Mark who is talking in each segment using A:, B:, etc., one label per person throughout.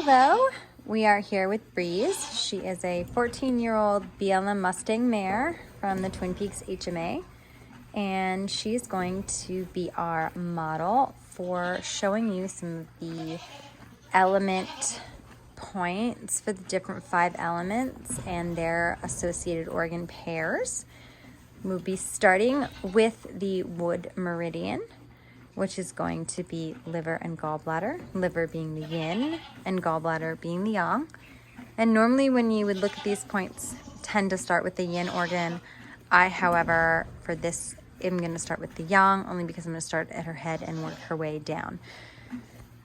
A: Hello, we are here with Breeze. She is a 14-year-old BLM Mustang mare from the Twin Peaks HMA, and she's going to be our model for showing you some of the element points for the different 5 elements and their associated organ pairs. We'll be starting with the wood meridian, which is going to be liver and gallbladder, liver being the yin and gallbladder being the yang. And normally when you would look at these points, tend to start with the yin organ. I, however, for this, am going to start with the yang, only because I'm going to start at her head and work her way down.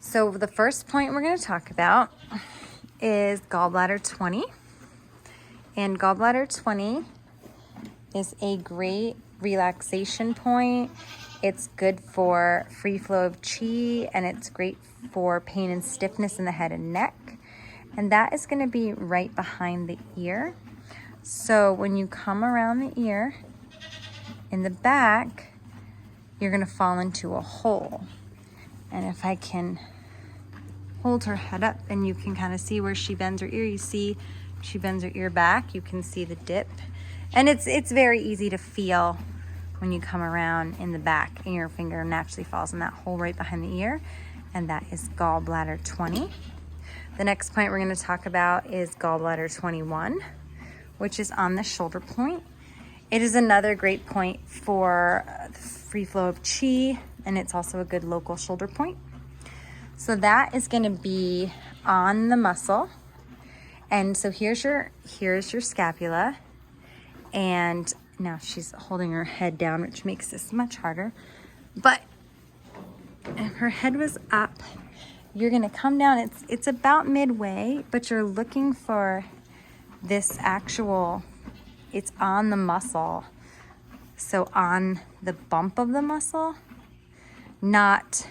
A: So the first point we're going to talk about is gallbladder 20. And gallbladder 20 is a great relaxation point. It's good for free flow of chi, and it's great for pain and stiffness in the head and neck. And that is going to be right behind the ear. So when you come around the ear, in the back, you're going to fall into a hole. And if I can hold her head up and you can kind of see where she bends her ear, you see she bends her ear back, you can see the dip. And it's very easy to feel when you come around in the back and your finger naturally falls in that hole right behind the ear, and that is gallbladder 20. The next point we're going to talk about is gallbladder 21, which is on the shoulder point. It is another great point for free flow of chi, and it's also a good local shoulder point. So that is going to be on the muscle. And so here's your scapula, and now she's holding her head down, which makes this much harder. But if her head was up, you're gonna come down. It's about midway, but you're looking for this actual, it's on the muscle. So on the bump of the muscle, not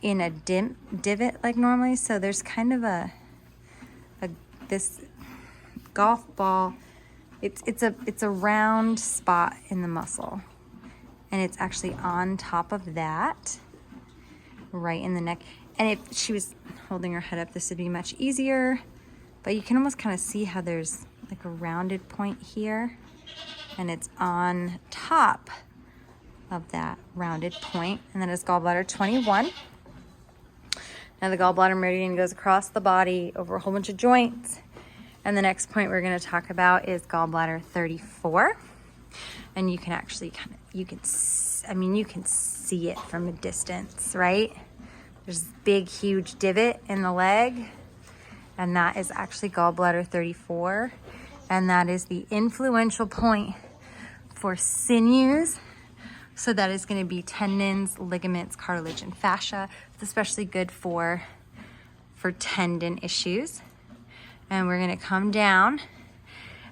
A: in a divot like normally. So there's kind of this golf ball. It's a round spot in the muscle, and it's actually on top of that, right in the neck. And if she was holding her head up, this would be much easier, but you can almost kind of see how there's like a rounded point here, and it's on top of that rounded point, and that is gallbladder 21. Now the gallbladder meridian goes across the body over a whole bunch of joints. And the next point we're going to talk about is gallbladder 34. And you can actually you can see it from a distance, right? There's this big, huge divot in the leg. And that is actually gallbladder 34. And that is the influential point for sinews. So that is going to be tendons, ligaments, cartilage, and fascia. It's especially good for tendon issues. And we're going to come down,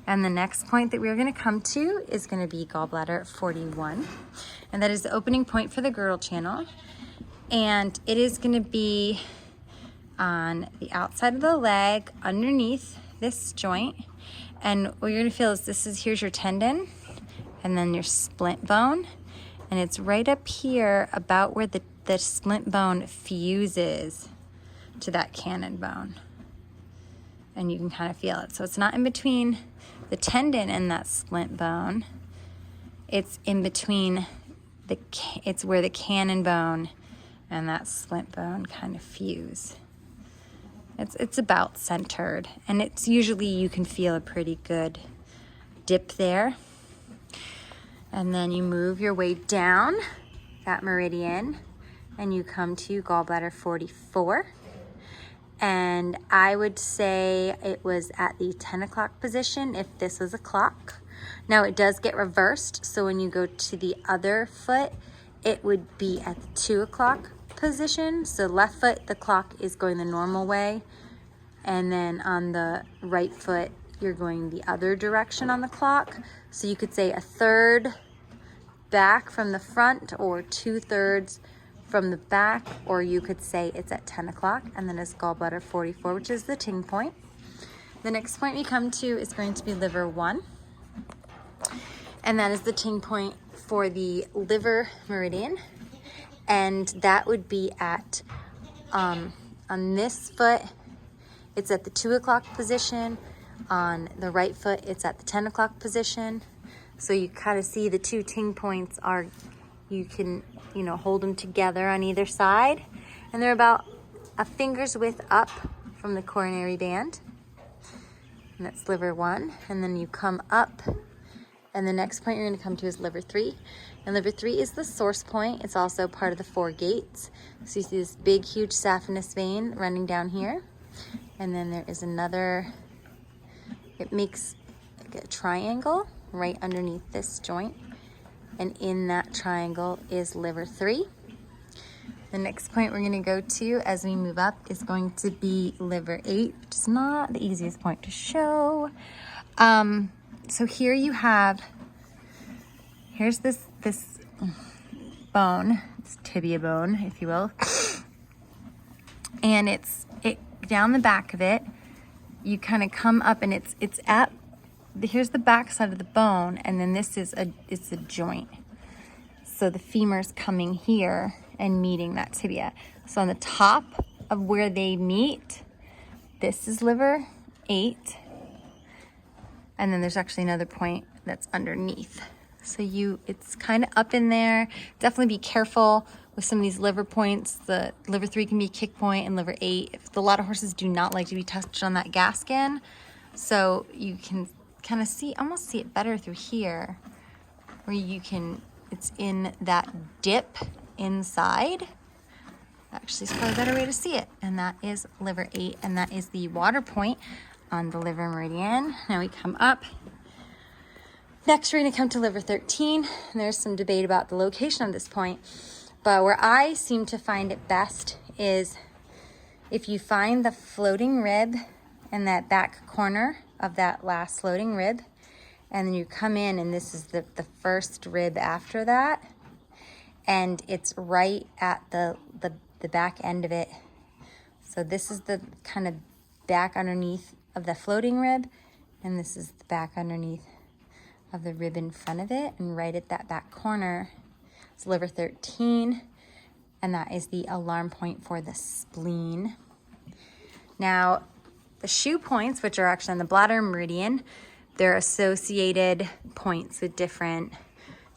A: and the next point that we're going to come to is going to be gallbladder 41, and that is the opening point for the girdle channel, and it is going to be on the outside of the leg underneath this joint. And what you're going to feel is here's your tendon and then your splint bone, and it's right up here about where the splint bone fuses to that cannon bone. And you can kind of feel it. So it's not in between the tendon and that splint bone. It's in between it's where the cannon bone and that splint bone kind of fuse. It's about centered, and it's usually, you can feel a pretty good dip there. And then you move your way down that meridian and you come to gallbladder 44. And I would say it was at the 10 o'clock position if this was a clock. Now it does get reversed, so when you go to the other foot, it would be at the 2 o'clock position. So left foot, the clock is going the normal way, and then on the right foot, you're going the other direction on the clock. So you could say a third back from the front, or 2/3 from the back, or you could say it's at 10 o'clock, and then it's gallbladder 44, which is the ting point. The next point we come to is going to be liver 1, and that is the ting point for the liver meridian, and that would be at on this foot it's at the 2 o'clock position. On the right foot, it's at the 10 o'clock position. So you kind of see the 2 ting points are, you can, you know, hold them together on either side. And they're about a finger's width up from the coronary band. And that's liver 1. And then you come up, and the next point you're going to come to is liver 3. And liver 3 is the source point. It's also part of the 4 gates. So you see this big, huge saphenous vein running down here. And then there is another, it makes like a triangle right underneath this joint. And in that triangle is liver 3. The next point we're going to go to as we move up is going to be liver 8, which is not the easiest point to show. So here you have, here's this bone, this tibia bone, if you will. And it down the back of it, you kind of come up, and it's at, here's the back side of the bone, and then this is it's a joint. So the femur's coming here and meeting that tibia. So on the top of where they meet, this is liver 8. And then there's actually another point that's underneath. So it's kind of up in there. Definitely be careful with some of these liver points. The liver 3 can be a kick point, and liver 8. A lot of horses do not like to be touched on that gas skin. So you can kind of almost see it better through here, where it's in that dip inside. Actually, it's probably a better way to see it. And that is liver 8, and that is the water point on the liver meridian. Now we come up. Next, we're going to come to liver 13. And there's some debate about the location of this point, but where I seem to find it best is if you find the floating rib in that back corner of that last floating rib, and then you come in, and this is the first rib after that, and it's right at the back end of it. So this is the kind of back underneath of the floating rib, and this is the back underneath of the rib in front of it, and right at that back corner it's liver 13, and that is the alarm point for the spleen. Now the shoe points, which are actually on the bladder meridian, they're associated points with different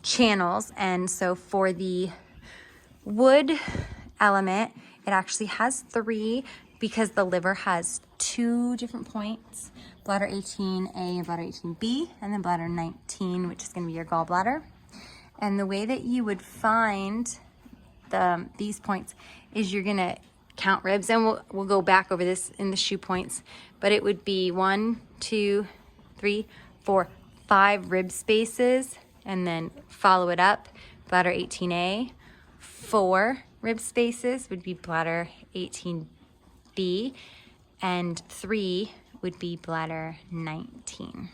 A: channels. And so for the wood element, it actually has 3, because the liver has 2 different points, bladder 18A and bladder 18B, and then bladder 19, which is going to be your gallbladder. And the way that you would find these points is you're going to count ribs, and we'll go back over this in the shoe points, but it would be 1, 2, 3, 4, 5 rib spaces, and then follow it up, bladder 18A. 4 rib spaces would be bladder 18B, and 3 would be bladder 19.